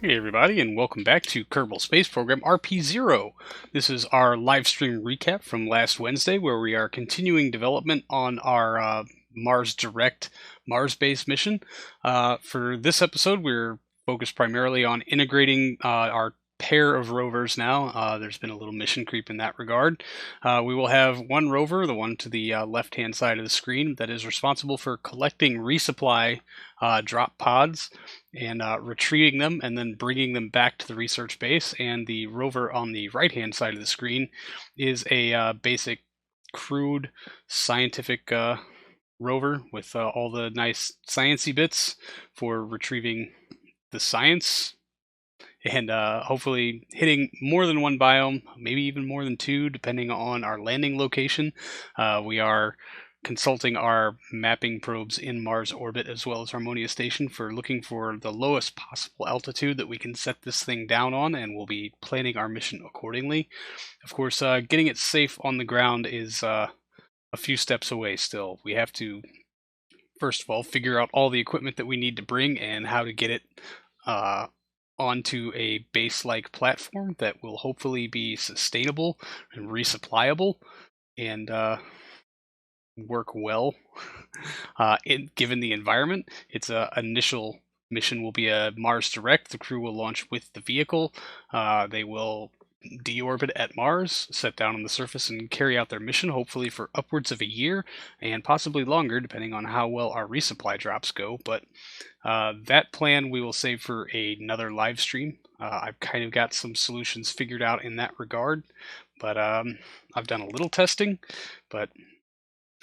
Hey everybody, and welcome back to Kerbal Space Program RP-0. This is our live stream recap from last Wednesday, where we are continuing development on our Mars Direct Mars-based mission. For this episode, we're focused primarily on integrating our pair of rovers now. There's been a little mission creep in that regard. We will have one rover, the one to the left-hand side of the screen, that is responsible for collecting resupply drop pods and retrieving them and then bringing them back to the research base. And the rover on the right-hand side of the screen is a basic crude scientific rover with all the nice sciencey bits for retrieving the science and hopefully hitting more than one biome, maybe even more than two, depending on our landing location. We are consulting our mapping probes in Mars orbit as well as Harmonia Station for looking for the lowest possible altitude that we can set this thing down on, and we'll be planning our mission accordingly. Of course, getting it safe on the ground is a few steps away still. We have to, first of all, figure out all the equipment that we need to bring and how to get it onto a base-like platform that will hopefully be sustainable and resupplyable and work well given the environment. Its initial mission will be a Mars Direct. The crew will launch with the vehicle. They will deorbit at Mars, set down on the surface, and carry out their mission, hopefully for upwards of a year, and possibly longer, depending on how well our resupply drops go. But that plan we will save for another live stream. I've kind of got some solutions figured out in that regard, but I've done a little testing, but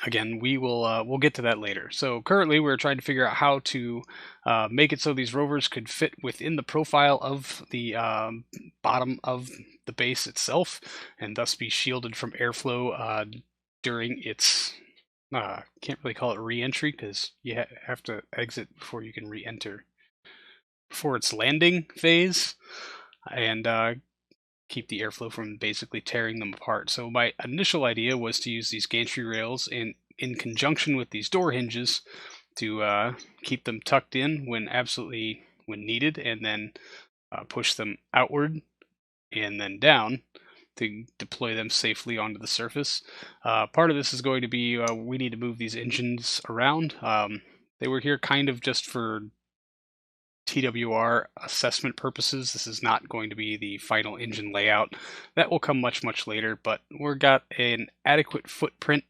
again, we'll get to that later. So currently, we're trying to figure out how to make it so these rovers could fit within the profile of the bottom of the base itself, and thus be shielded from airflow during its can't really call it re-entry because you have to exit before you can re-enter. Before its landing phase, and keep the airflow from basically tearing them apart. So my initial idea was to use these gantry rails in conjunction with these door hinges to keep them tucked in when needed, and then push them outward and then down to deploy them safely onto the surface. Part of this is going to be we need to move these engines around. They were here kind of just for TWR assessment purposes. This is not going to be the final engine layout. That will come much, much later, but we've got an adequate footprint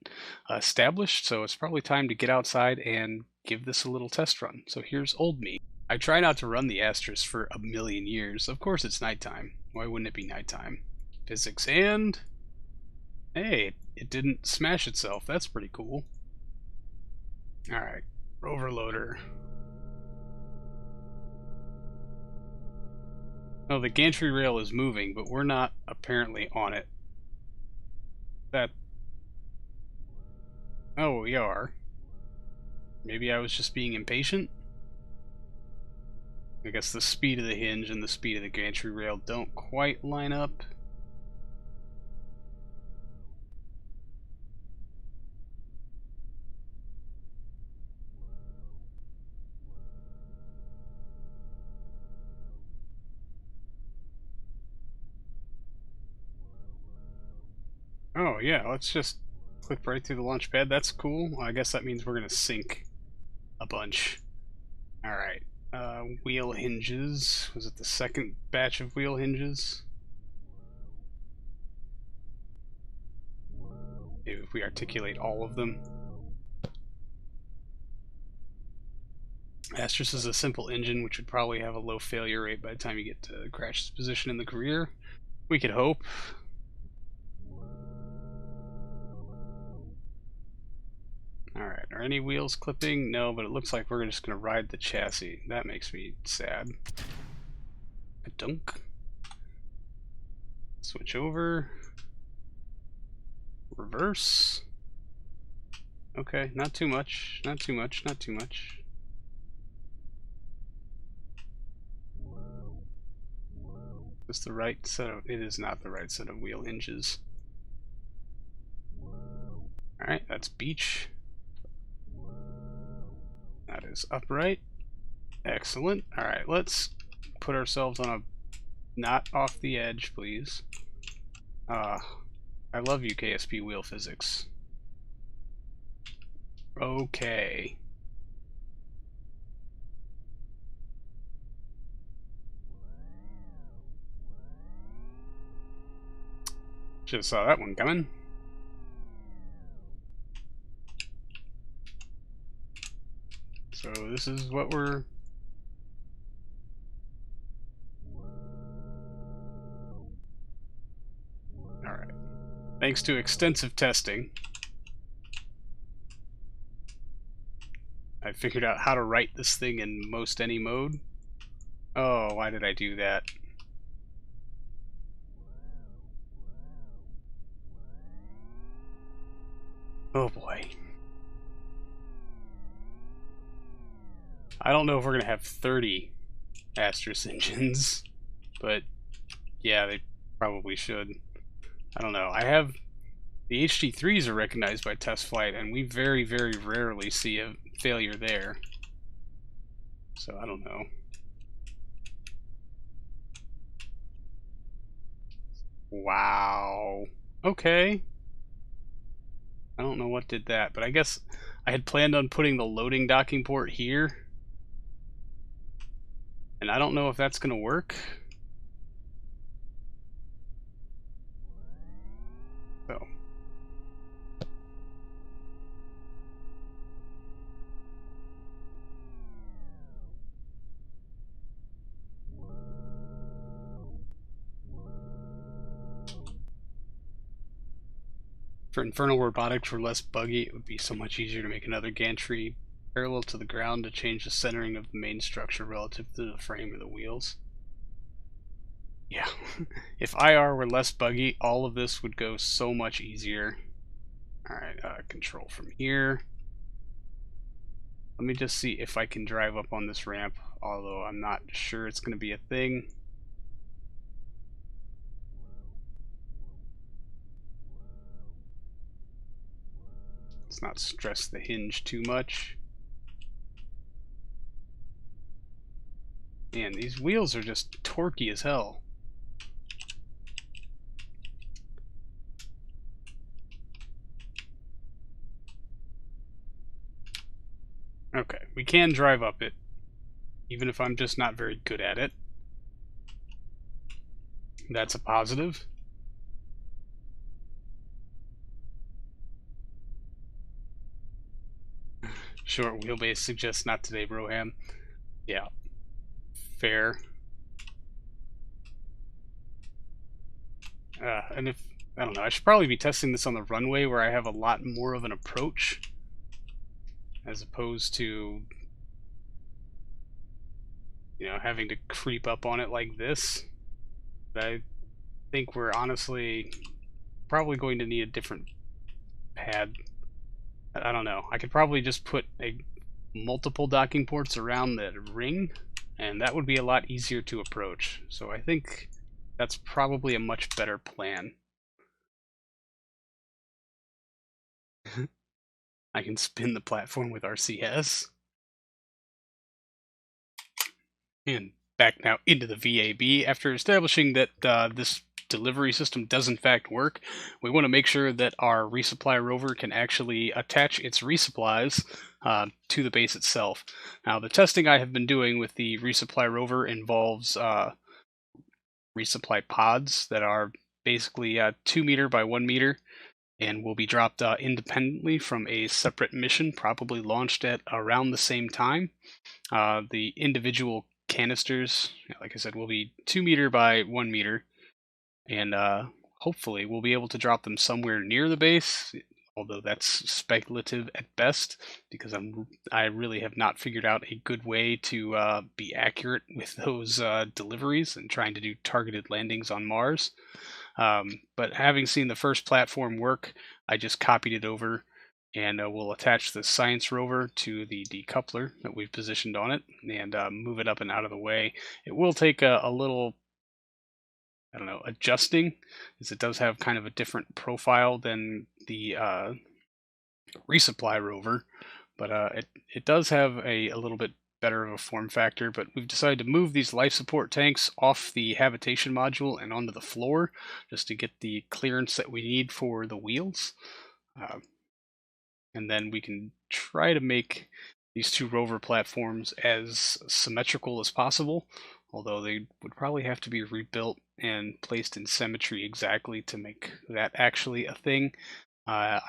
established, so it's probably time to get outside and give this a little test run. So here's old me. I try not to run the Astros for a million years. Of course it's nighttime. Why wouldn't it be nighttime? Physics and... Hey, it didn't smash itself. That's pretty cool. Alright, rover loader. Oh, the gantry rail is moving, but we're not apparently on it. Oh, we are. Maybe I was just being impatient? I guess the speed of the hinge and the speed of the gantry rail don't quite line up. Oh yeah, let's just clip right through the launch pad. That's cool. I guess that means we're gonna sink a bunch. Alright. Wheel hinges. Was it the second batch of wheel hinges? Maybe if we articulate all of them. Astros is a simple engine which would probably have a low failure rate by the time you get to crash position in the career. We could hope. Alright, are any wheels clipping? No, but it looks like we're just going to ride the chassis. That makes me sad. A dunk. Switch over. Reverse. Okay, not too much, not too much, not too much. Is this the right set of... It is not the right set of wheel hinges. Alright, that's beach. That is upright. Excellent. Alright, let's put ourselves on a... not off the edge, please. I love you, KSP wheel physics. Okay. Just saw that one coming. So this is what we're... Alright. Thanks to extensive testing, I figured out how to write this thing in most any mode. Oh, why did I do that? Oh boy. I don't know if we're going to have 30 Astros engines, but yeah, they probably should. I don't know. I have... the HT3s are recognized by test flight, and we very, very rarely see a failure there. So I don't know. Wow. Okay. I don't know what did that, but I guess I had planned on putting the loading docking port here. And I don't know if that's going to work. So. For Infernal Robotics were less buggy, it would be so much easier to make another gantry parallel to the ground to change the centering of the main structure relative to the frame of the wheels. Yeah, if IR were less buggy, all of this would go so much easier. Alright, control from here. Let me just see if I can drive up on this ramp, although I'm not sure it's going to be a thing. Let's not stress the hinge too much. Man, these wheels are just torquey as hell. Okay, we can drive up it, even if I'm just not very good at it. That's a positive. Short wheelbase suggests not today, Broham. Yeah, fair. And if, I don't know, I should probably be testing this on the runway where I have a lot more of an approach, as opposed to, you know, having to creep up on it like this. But I think we're honestly probably going to need a different pad. I don't know. I could probably just put multiple docking ports around the ring, and that would be a lot easier to approach. So I think that's probably a much better plan. I can spin the platform with RCS. And back now into the VAB. After establishing that this delivery system does in fact work, we want to make sure that our resupply rover can actually attach its resupplies to the base itself. Now, the testing I have been doing with the resupply rover involves resupply pods that are basically 2 meter by 1 meter and will be dropped independently from a separate mission, probably launched at around the same time. The individual canisters, like I said, will be 2 meter by 1 meter, and hopefully we'll be able to drop them somewhere near the base, although that's speculative at best, because I really have not figured out a good way to be accurate with those deliveries and trying to do targeted landings on Mars. But having seen the first platform work, I just copied it over, and we'll attach the science rover to the decoupler that we've positioned on it and move it up and out of the way. It will take a little, I don't know, adjusting, as it does have kind of a different profile than the resupply rover, but it does have a little bit better of a form factor, but we've decided to move these life support tanks off the habitation module and onto the floor just to get the clearance that we need for the wheels. And then we can try to make these two rover platforms as symmetrical as possible, although they would probably have to be rebuilt and placed in symmetry exactly to make that actually a thing. I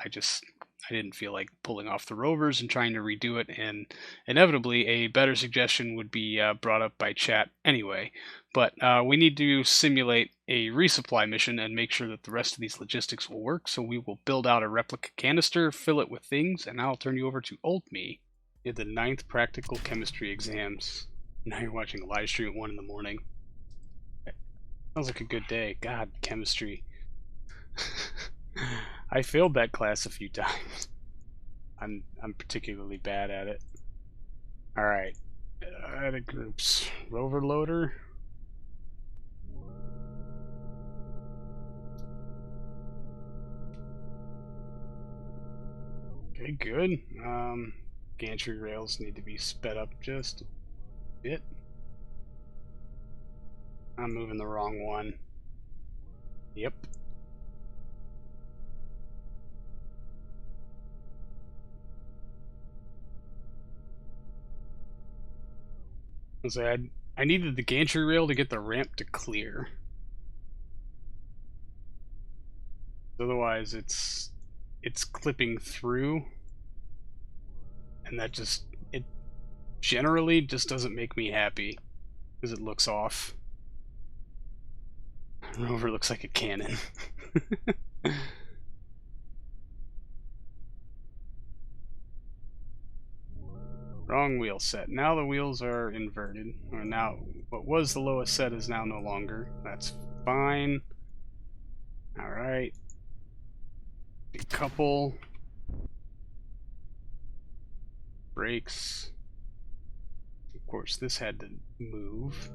didn't feel like pulling off the rovers and trying to redo it, and inevitably a better suggestion would be brought up by chat anyway. But we need to simulate a resupply mission and make sure that the rest of these logistics will work, so we will build out a replica canister, fill it with things, and now I'll turn you over to Old Me. Did the 9th practical chemistry exams. Now you're watching a live stream at 1 in the morning. Sounds like a good day. God, chemistry. I failed that class a few times. I'm particularly bad at it. Alright. Edit groups. Rover loader. Okay, good. Gantry rails need to be sped up just a bit. I'm moving the wrong one. Yep. So I needed the gantry rail to get the ramp to clear. Otherwise it's clipping through, and that just, it generally just doesn't make me happy because it looks off. Rover looks like a cannon. Wrong wheel set. Now the wheels are inverted. Or now, what was the lowest set is now no longer. That's fine. Alright. Decouple. Brakes. Of course, this had to move.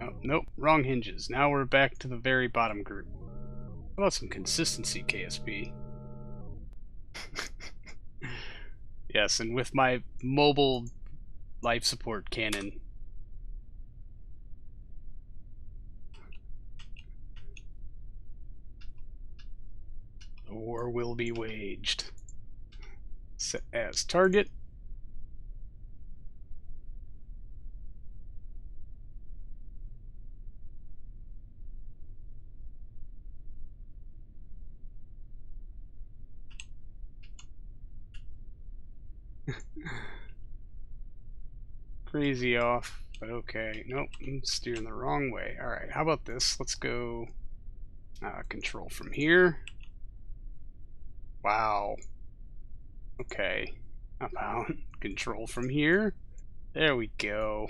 Oh, nope, wrong hinges. Now we're back to the very bottom group. How about some consistency, KSP? Yes, and with my mobile life support cannon. The war will be waged. Set as target. Crazy off, but okay. Nope, I'm steering the wrong way. Alright, how about this? Let's go control from here. Wow. Okay. How about control from here? There we go.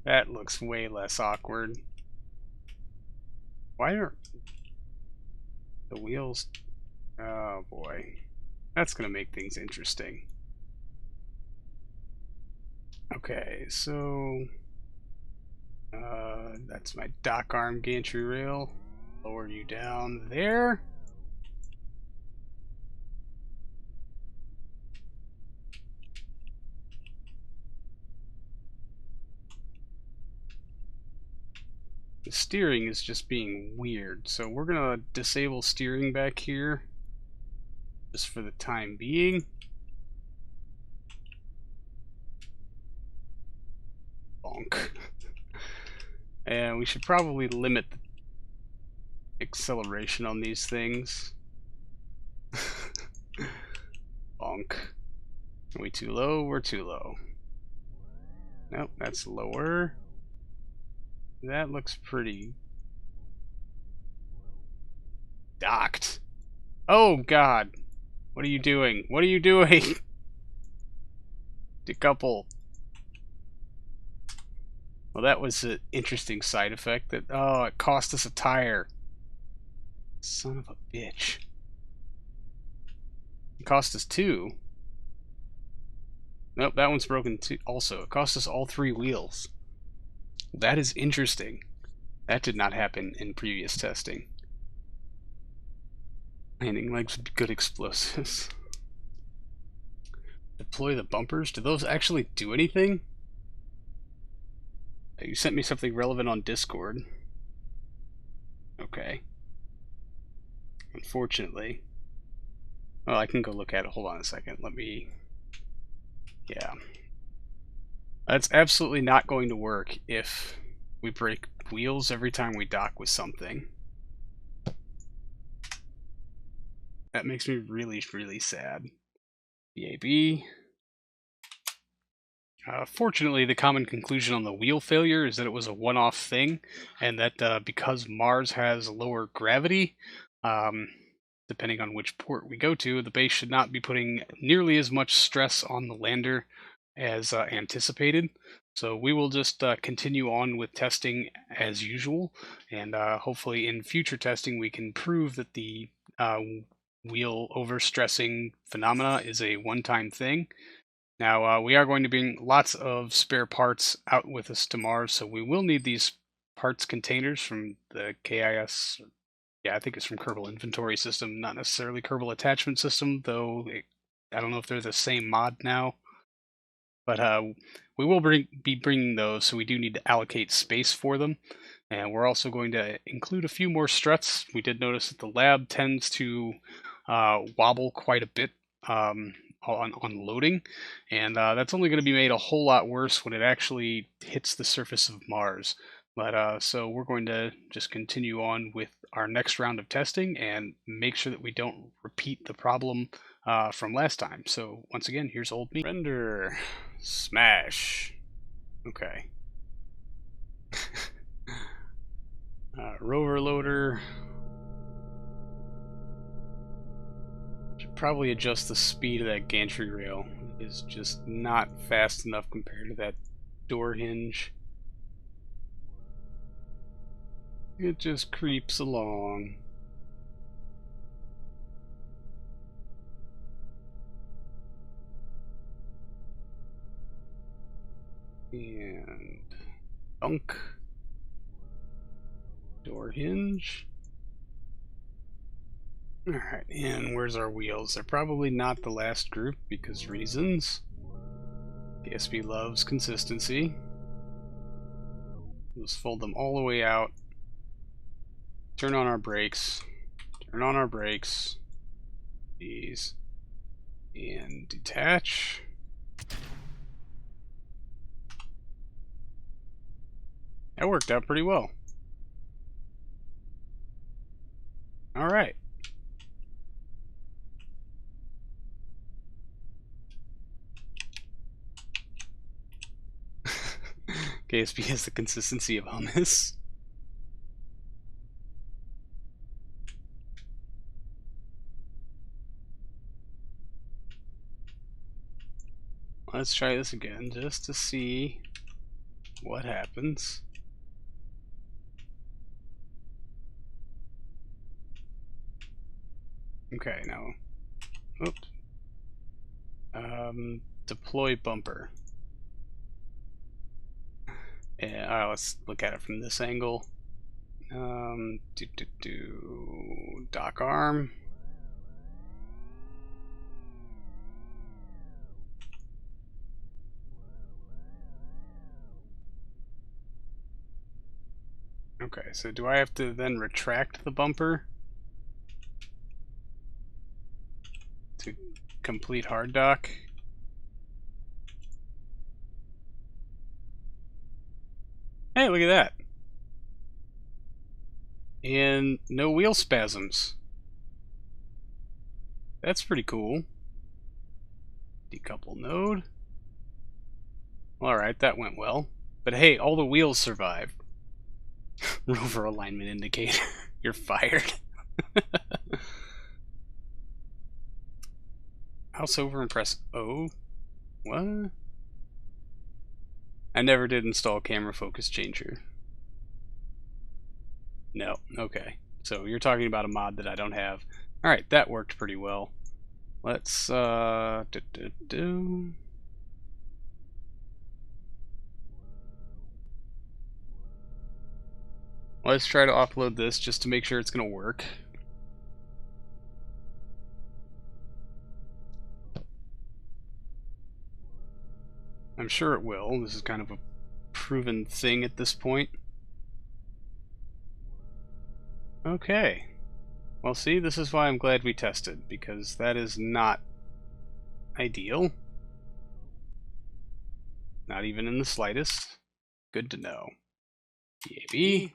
That looks way less awkward. Why are the wheels... Oh boy. That's gonna make things interesting. Okay, so that's my dock arm gantry rail. Lower you down there. The steering is just being weird, so we're gonna disable steering back here just for the time being. Bonk. And we should probably limit the acceleration on these things. Bonk. Are we too low? We're too low. Nope, that's lower. That looks pretty docked. Oh god. What are you doing? What are you doing? Decouple. Well, that was an interesting side effect. That, oh, it cost us a tire. Son of a bitch. It cost us 2. Nope, that one's broken too. Also, it cost us all 3 wheels. That is interesting. That did not happen in previous testing. Landing legs would be good explosives. Deploy the bumpers? Do those actually do anything? You sent me something relevant on Discord. Okay. Unfortunately. Well, I can go look at it. Hold on a second. Let me... Yeah. That's absolutely not going to work if we break wheels every time we dock with something. That makes me really, really sad. BAB. Fortunately, the common conclusion on the wheel failure is that it was a one-off thing, and that because Mars has lower gravity, depending on which port we go to, the base should not be putting nearly as much stress on the lander as anticipated. So we will just continue on with testing as usual, and hopefully in future testing we can prove that the wheel overstressing phenomena is a one-time thing. Now, we are going to bring lots of spare parts out with us to Mars, so we will need these parts containers from the KIS. Yeah, I think it's from Kerbal Inventory System, not necessarily Kerbal Attachment System, though I don't know if they're the same mod now. But we will be bringing those, so we do need to allocate space for them. And we're also going to include a few more struts. We did notice that the lab tends to wobble quite a bit on loading, and that's only going to be made a whole lot worse when it actually hits the surface of Mars. But so we're going to just continue on with our next round of testing and make sure that we don't repeat the problem from last time. So once again, here's old me. Render. Smash. Okay. Rover loader. Should probably adjust the speed of that gantry rail. It is just not fast enough compared to that door hinge. It just creeps along. And dunk. Door hinge. Alright, and where's our wheels? They're probably not the last group because reasons. KSP loves consistency. Let's fold them all the way out. Turn on our brakes. Turn on our brakes. These. And detach. That worked out pretty well. Alright. KSP has the consistency of hummus. Let's try this again just to see what happens. Okay, now, oops. Deploy bumper. Yeah, let's look at it from this angle. Dock arm. Okay, so do I have to then retract the bumper to complete hard dock? Hey, look at that. And no wheel spasms. That's pretty cool. Decouple node. Alright, that went well. But hey, all the wheels survived. Rover alignment indicator. You're fired. Mouse over and press O. What? I never did install camera focus changer. No, okay. So you're talking about a mod that I don't have. Alright, that worked pretty well. Let's let's try to offload this just to make sure it's gonna work. I'm sure it will. This is kind of a proven thing at this point. Okay. Well, see, this is why I'm glad we tested, because that is not ideal. Not even in the slightest. Good to know. VAB.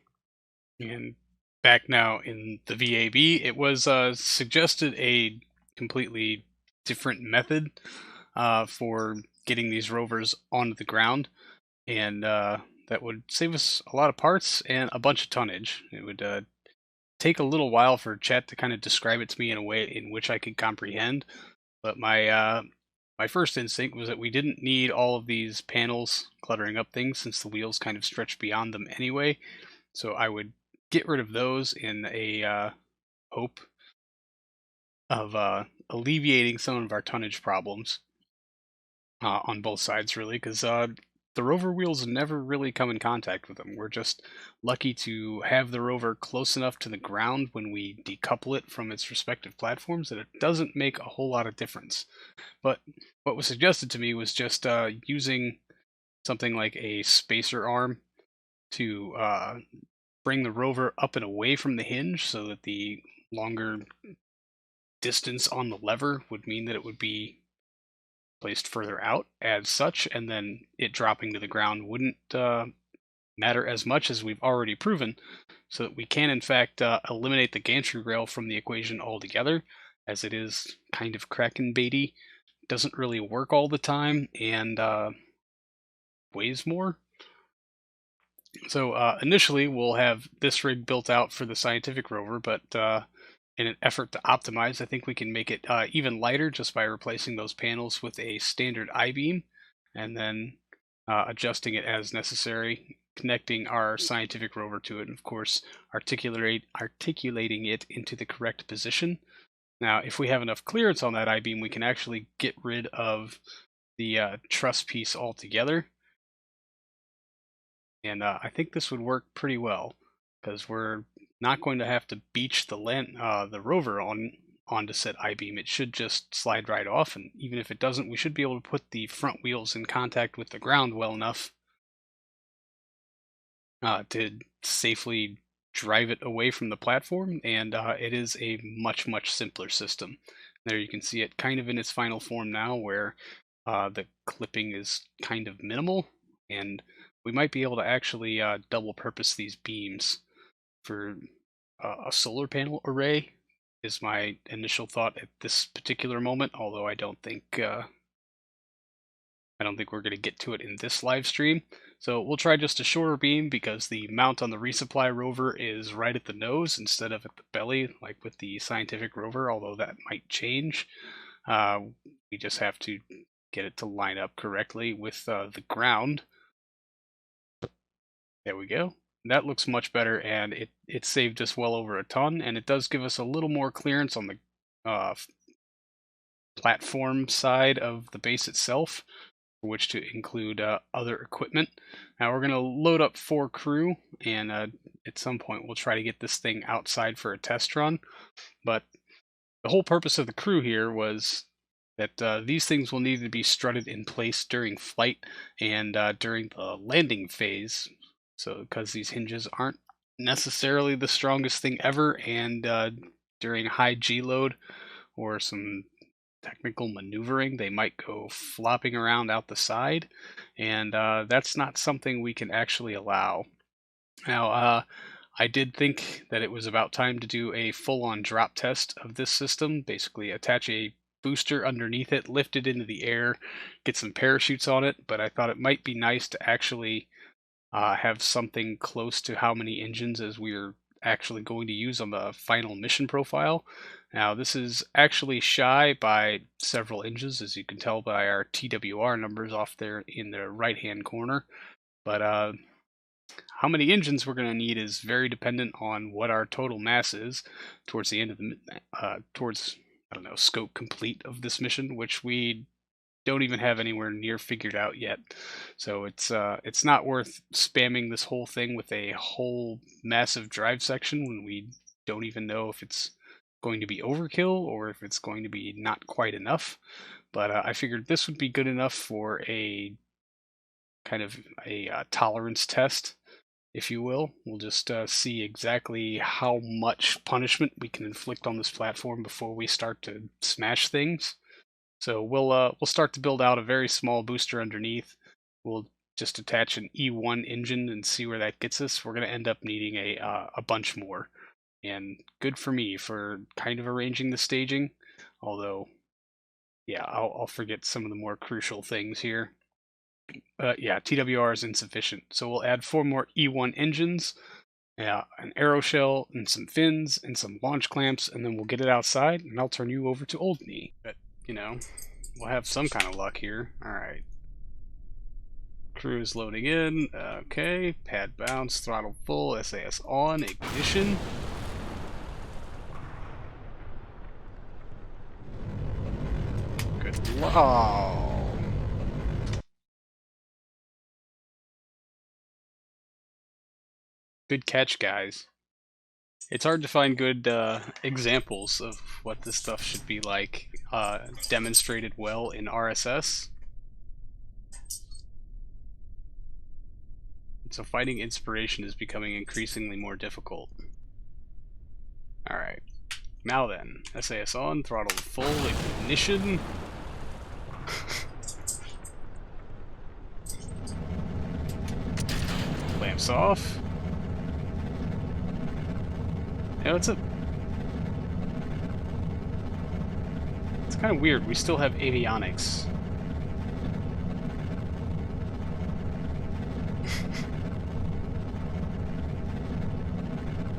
And back now in the VAB, it was suggested a completely different method for getting these rovers onto the ground, and that would save us a lot of parts and a bunch of tonnage. It would take a little while for chat to kind of describe it to me in a way in which I could comprehend, but my first instinct was that we didn't need all of these panels cluttering up things since the wheels kind of stretch beyond them anyway, so I would get rid of those in a hope of alleviating some of our tonnage problems on both sides, really, because the rover wheels never really come in contact with them. We're just lucky to have the rover close enough to the ground when we decouple it from its respective platforms that it doesn't make a whole lot of difference. But what was suggested to me was just using something like a spacer arm to bring the rover up and away from the hinge so that the longer distance on the lever would mean that it would be placed further out as such, and then it dropping to the ground wouldn't matter as much, as we've already proven, so that we can in fact eliminate the gantry rail from the equation altogether, as it is kind of Kraken baity, doesn't really work all the time, and weighs more. So initially we'll have this rig built out for the scientific rover, but in an effort to optimize, I think we can make it even lighter just by replacing those panels with a standard I-beam, and then adjusting it as necessary, connecting our scientific rover to it, and of course articulating it into the correct position. Now, if we have enough clearance on that I-beam, we can actually get rid of the truss piece altogether. And I think this would work pretty well, because we're not going to have to beach the rover onto said I-beam. It should just slide right off, and even if it doesn't, we should be able to put the front wheels in contact with the ground well enough to safely drive it away from the platform, and it is a much, much simpler system. There you can see it kind of in its final form now, where the clipping is kind of minimal, and we might be able to actually double purpose these beams for a solar panel array, is my initial thought at this particular moment, although I don't think we're going to get to it in this live stream. So we'll try just a shorter beam, because the mount on the resupply rover is right at the nose instead of at the belly, like with the scientific rover, although that might change. We just have to get it to line up correctly with the ground. There we go. That looks much better, and it saved us well over a ton, and it does give us a little more clearance on the platform side of the base itself, for which to include other equipment. Now we're going to load up 4 crew, and at some point we'll try to get this thing outside for a test run. But the whole purpose of the crew here was that these things will need to be strutted in place during flight and during the landing phase. So because these hinges aren't necessarily the strongest thing ever, and during high G load or some technical maneuvering, they might go flopping around out the side, and that's not something we can actually allow. Now, I did think that it was about time to do a full-on drop test of this system, basically attach a booster underneath it, lift it into the air, get some parachutes on it, but I thought it might be nice to actually have something close to how many engines as we're actually going to use on the final mission profile. Now, this is actually shy by several inches, as you can tell by our TWR numbers off there in the right-hand corner. But how many engines we're going to need is very dependent on what our total mass is towards the end of the towards, I don't know, scope complete of this mission, which we don't even have anywhere near figured out yet. So it's not worth spamming this whole thing with a whole massive drive section when we don't even know if it's going to be overkill or if it's going to be not quite enough. But I figured this would be good enough for a kind of a tolerance test, if you will. We'll just see exactly how much punishment we can inflict on this platform before we start to smash things. So we'll start to build out a very small booster underneath. We'll just attach an E1 engine and see where that gets us. We're going to end up needing a bunch more. And good for me for kind of arranging the staging, although, yeah, I'll forget some of the more crucial things here. Yeah, TWR is insufficient, so we'll add 4 more E1 engines, an Aero shell, and some fins, and some launch clamps, and then we'll get it outside, and I'll turn you over to Old Me. But, you know, we'll have some kind of luck here. Alright. Crew is loading in. Okay, pad bounce, throttle full, SAS on, ignition. Good luck. Oh. Good catch, guys. It's hard to find good examples of what this stuff should be like demonstrated well in RSS. So finding inspiration is becoming increasingly more difficult. Alright. Now then, SAS on, throttle full, ignition. Lamps off. You know, it's kind of weird. We still have avionics.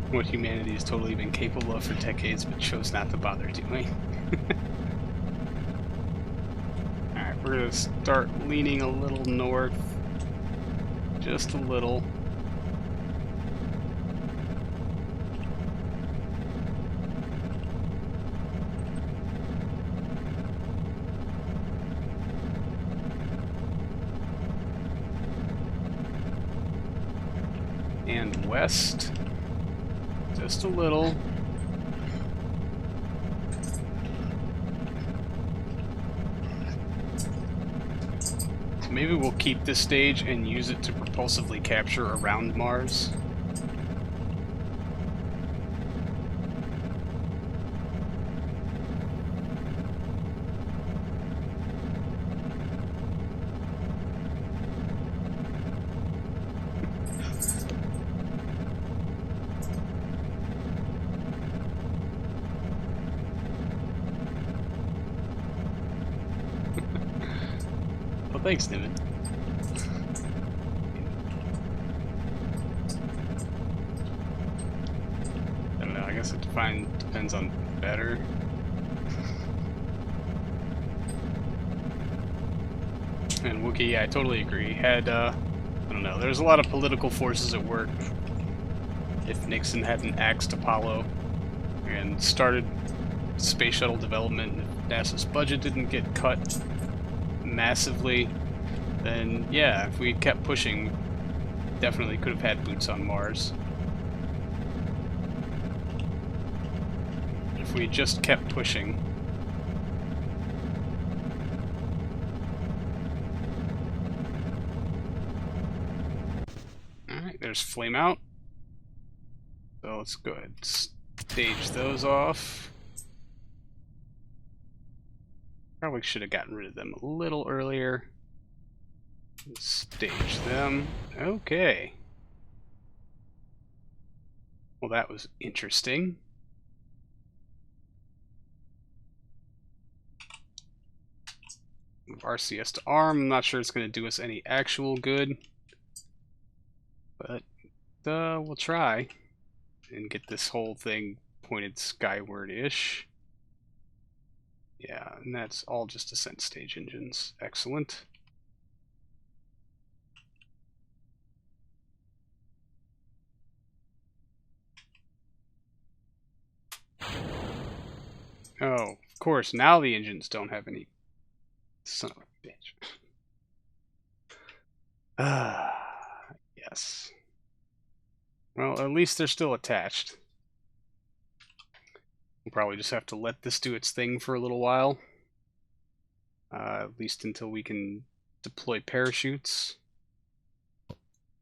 What humanity has totally been capable of for decades, but chose not to bother doing. Alright, we're gonna start leaning a little north. Just a little. And west. Just a little. So maybe we'll keep this stage and use it to propulsively capture around Mars. Well, thanks, Niven. I don't know, I guess it depends on better. And Wookiee, yeah, I totally agree. Had, I don't know, there's a lot of political forces at work. If Nixon hadn't axed Apollo and started space shuttle development, and if NASA's budget didn't get cut massively, then yeah, if we kept pushing, definitely could have had boots on Mars. If we just kept pushing. Alright, there's flame out. So let's go ahead and stage those off. Probably should have gotten rid of them a little earlier. Stage them. Okay. Well, that was interesting. Move RCS to ARM. I'm not sure it's going to do us any actual good. But we'll try and get this whole thing pointed skyward-ish. Yeah, and that's all just ascent stage engines. Excellent. Oh, of course, now the engines don't have any... Son of a bitch. Yes. Well, at least they're still attached. We'll probably just have to let this do its thing for a little while. At least until we can deploy parachutes.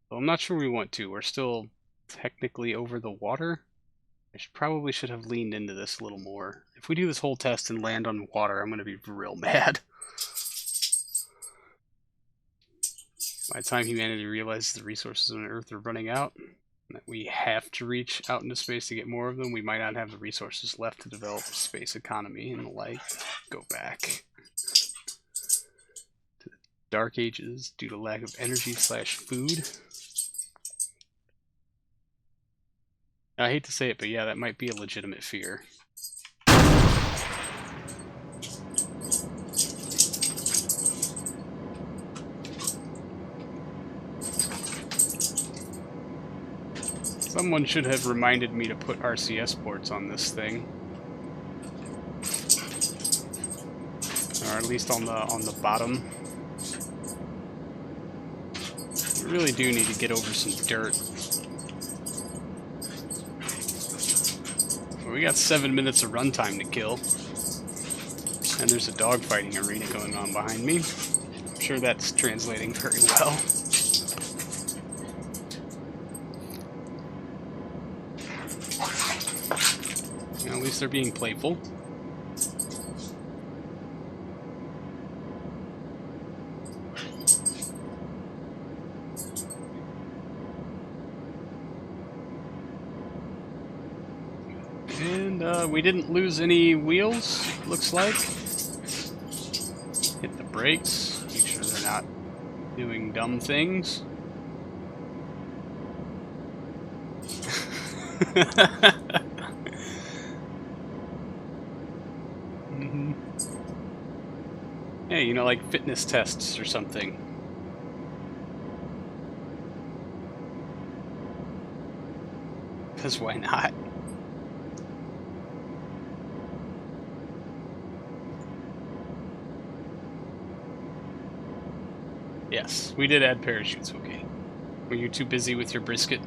Well, I'm not sure we want to. We're still technically over the water. I probably should have leaned into this a little more. If we do this whole test and land on water, I'm going to be real mad. By the time humanity realizes the resources on Earth are running out, that we have to reach out into space to get more of them, we might not have the resources left to develop a space economy and the like. Go back to the Dark Ages due to lack of energy/food. I hate to say it, but yeah, that might be a legitimate fear. Someone should have reminded me to put RCS ports on this thing. Or at least on the bottom. We really do need to get over some dirt. Well, we got 7 minutes of runtime to kill. And there's a dogfighting arena going on behind me. I'm sure that's translating very well. At least they're being playful. And we didn't lose any wheels, looks like. Hit the brakes, make sure they're not doing dumb things. Hey, you know, like fitness tests or something. Because why not? Yes, we did add parachutes, okay. Were you too busy with your brisket?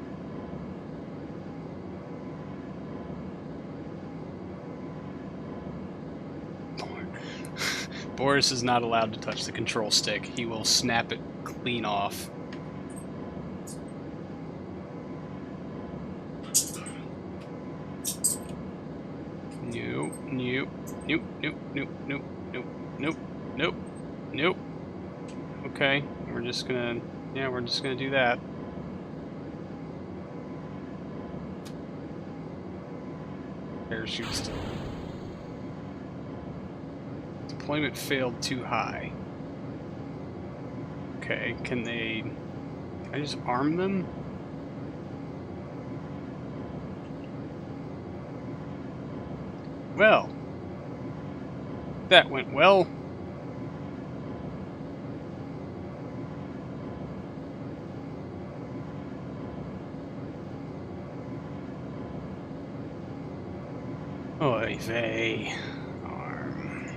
Boris is not allowed to touch the control stick. He will snap it clean off. Nope, nope, nope, nope, nope, nope, nope, nope, nope, nope. Okay, we're just gonna do that. Parachute still. Deployment failed too high. Okay, can I just arm them? Well, that went well. Oy vey. Arm.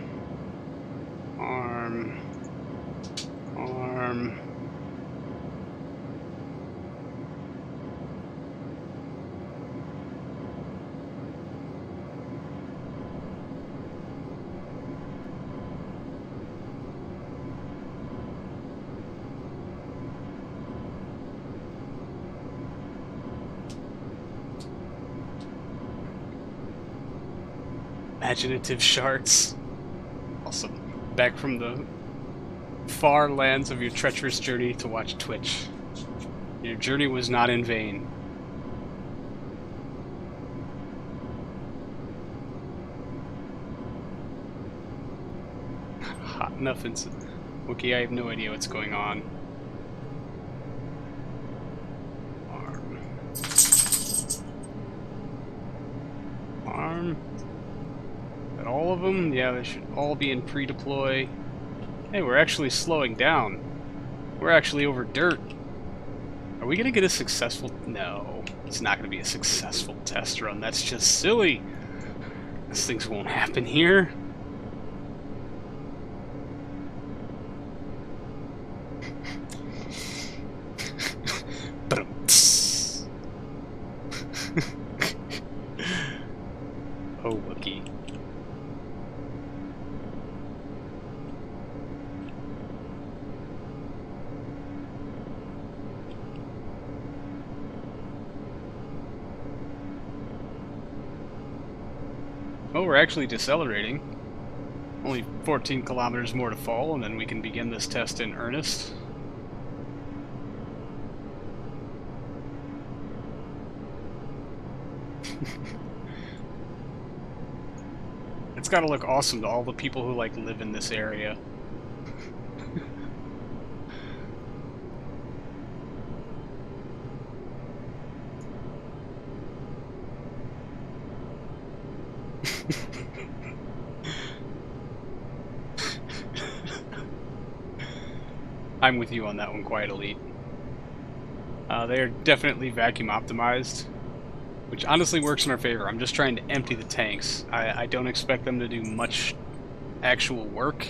Imaginative shards. Awesome. Back from the far lands of your treacherous journey to watch Twitch. Your journey was not in vain. Hot enough incident. Okay, I have no idea what's going on. Arm. Got all of them? Yeah, they should all be in pre-deploy. Hey, we're actually slowing down. We're actually over dirt. Are we gonna get a successful... No, it's not gonna be a successful test run. That's just silly. These things won't happen here. Oh, Wookie. well, we're actually decelerating. Only 14 kilometers more to fall, and then we can begin this test in earnest. It's gotta look awesome to all the people who, like, live in this area. I'm with you on that one, Quiet Elite. They are definitely vacuum optimized, which honestly works in our favor. I'm just trying to empty the tanks. I don't expect them to do much actual work.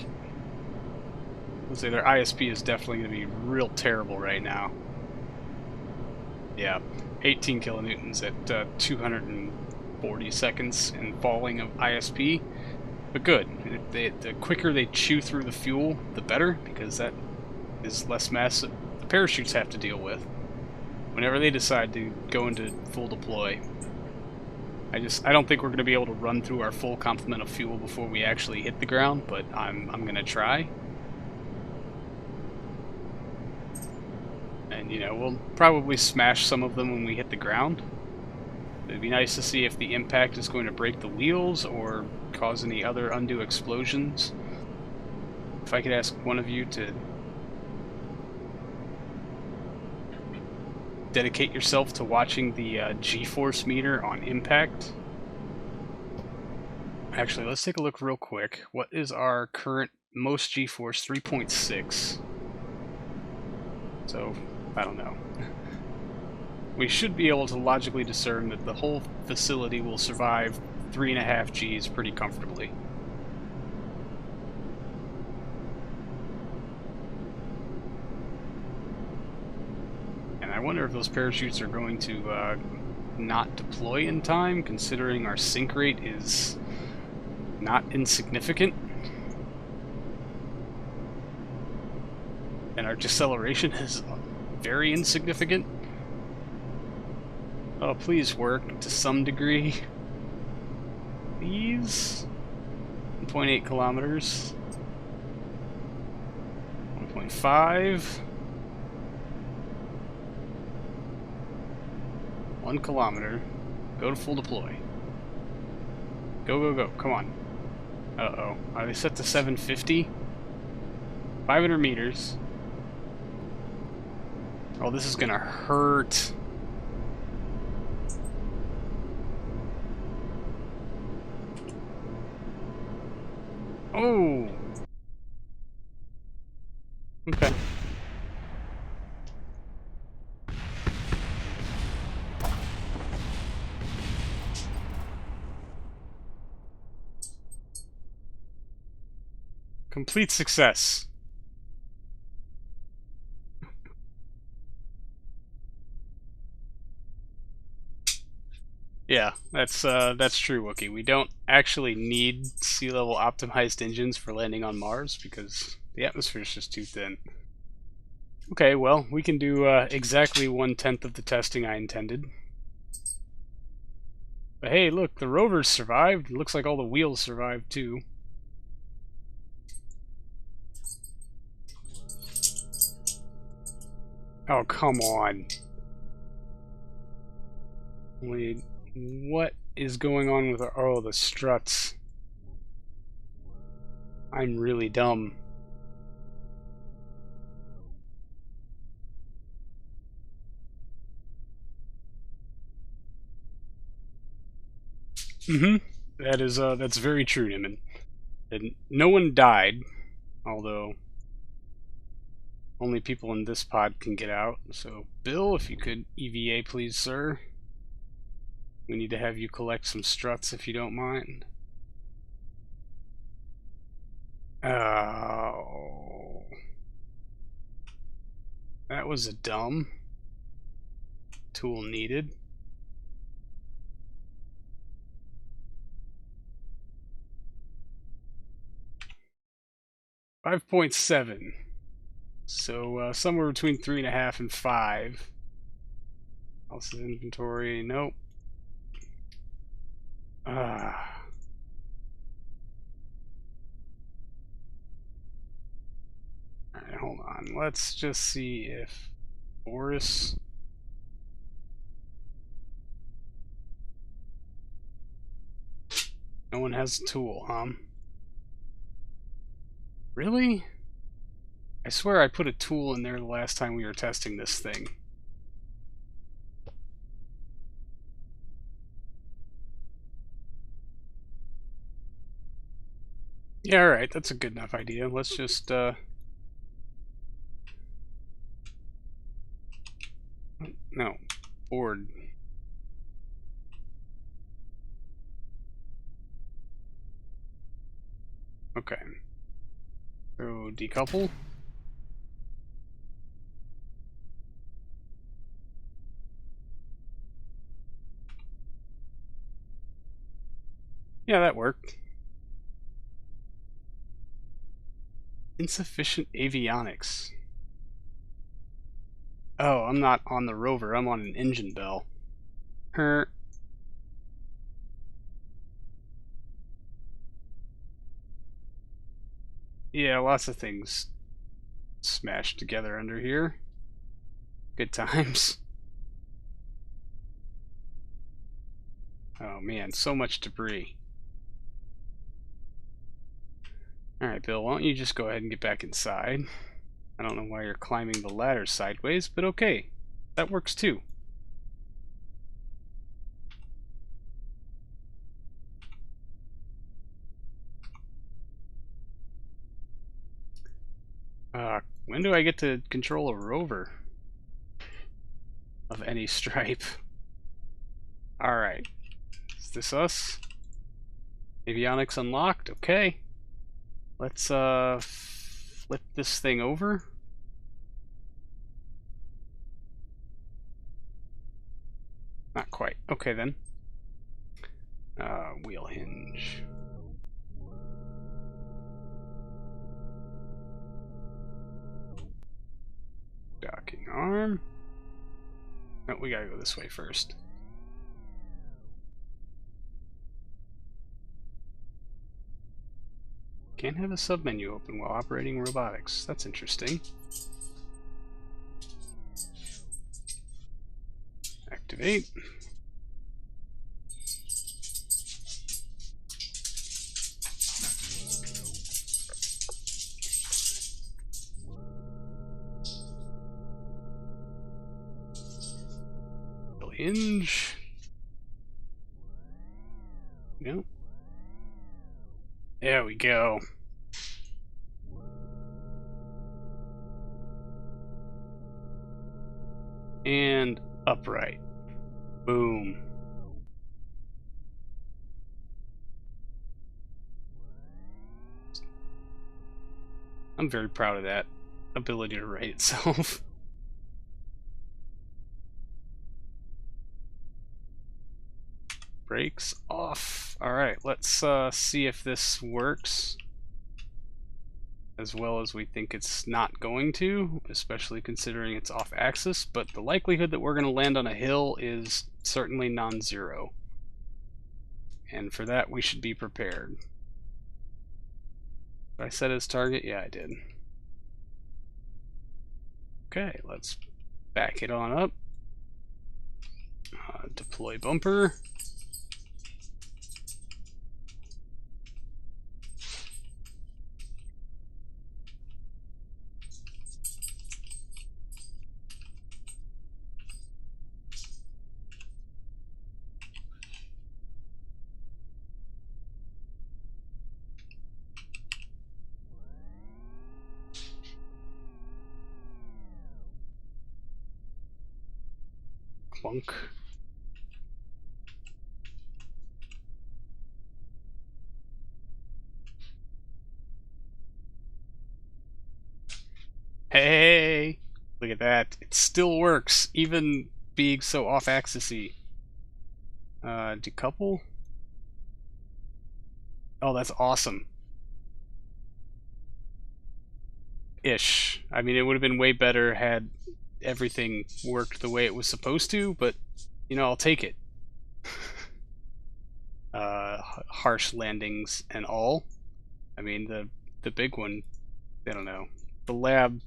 Let's say their ISP is definitely going to be real terrible right now. Yeah, 18 kilonewtons at 240 seconds and falling of ISP. But good. The quicker they chew through the fuel, the better, because that is less mass the parachutes have to deal with whenever they decide to go into full deploy. I don't think we're going to be able to run through our full complement of fuel before we actually hit the ground, but I'm going to try. And, you know, we'll probably smash some of them when we hit the ground. It'd be nice to see if the impact is going to break the wheels or cause any other undue explosions. If I could ask one of you to dedicate yourself to watching the G-force meter on impact. Actually, let's take a look real quick. What is our current most G-force? 3.6. So, I don't know. We should be able to logically discern that the whole facility will survive 3.5 Gs pretty comfortably. I wonder if those parachutes are going to not deploy in time, considering our sink rate is not insignificant. And our deceleration is very insignificant. Oh, please work to some degree. Please. 1.8 kilometers. 1.5. 1 kilometer. Go to full deploy. Go, go, go. Come on. Uh-oh. Are they set to 750? 500 meters. Oh, this is gonna hurt. Oh! Okay. Complete success. Yeah, that's true, Wookie. We don't actually need sea level optimized engines for landing on Mars because the atmosphere is just too thin. Okay, well, we can do exactly 1/10 of the testing I intended. But hey, look, the rovers survived. It looks like all the wheels survived too. Oh, come on. Wait, what is going on with our... Oh, the struts. I'm really dumb. That's very true, Niman. And no one died, although only people in this pod can get out. So, Bill, if you could EVA, please, sir. We need to have you collect some struts, if you don't mind. Oh. That was a dumb tool needed. $5.7. So somewhere between 3.5 and 5. Else's inventory, nope. hold on. Let's just see if Boris... No one has a tool, huh? Really? I swear I put a tool in there the last time we were testing this thing. Yeah, alright, that's a good enough idea. Let's just, no, board. Okay. So, decouple. Yeah, that worked. Insufficient avionics. Oh, I'm not on the rover, I'm on an engine bell. Yeah, lots of things smashed together under here. Good times. Oh man, so much debris. Alright, Bill, why don't you just go ahead and get back inside? I don't know why you're climbing the ladder sideways, but okay. That works too. When do I get to control a rover? Of any stripe. Alright. Is this us? Avionics unlocked, okay. Let's flip this thing over. Not quite. Okay then. Wheel hinge. Docking arm. No, we gotta go this way first. Can't have a submenu open while operating robotics. That's interesting. Activate. Hinge. Nope. There we go. And upright. Boom. I'm very proud of that ability to write itself. Brakes off. Alright, let's see if this works as well as we think it's not going to, especially considering it's off axis, but the likelihood that we're going to land on a hill is certainly non-zero. And for that we should be prepared. Did I set as target? Yeah, I did. Okay, let's back it on up. Deploy bumper. Clunk. Hey! Look at that. It still works, even being so off-axis-y. Decouple? Oh, that's awesome. Ish. I mean, it would have been way better had everything worked the way it was supposed to, but, you know, I'll take it. Harsh landings and all. I mean, the big one, I don't know. The lab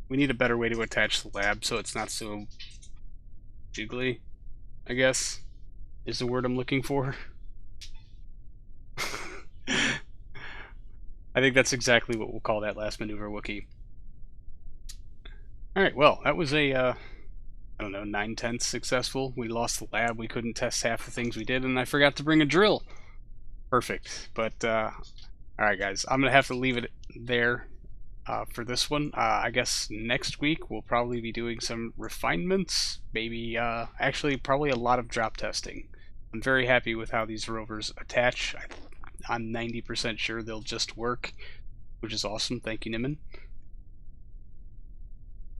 We need a better way to attach the lab so it's not so jiggly, I guess, is the word I'm looking for. I think that's exactly what we'll call that last maneuver, Wookiee. Alright, well, that was a, I don't know, 9/10 successful. We lost the lab, we couldn't test half the things we did, and I forgot to bring a drill. Perfect. But, alright guys, I'm going to have to leave it there for this one. I guess next week we'll probably be doing some refinements, maybe, actually probably a lot of drop testing. I'm very happy with how these rovers attach. I'm 90% sure they'll just work, which is awesome. Thank you, Niman.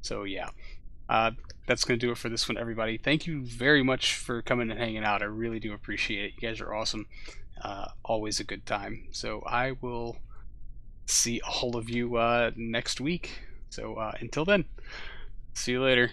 So yeah, that's going to do it for this one, everybody. Thank you very much for coming and hanging out. I really do appreciate it. You guys are awesome. Always a good time. So I will see all of you next week. So until then, see you later.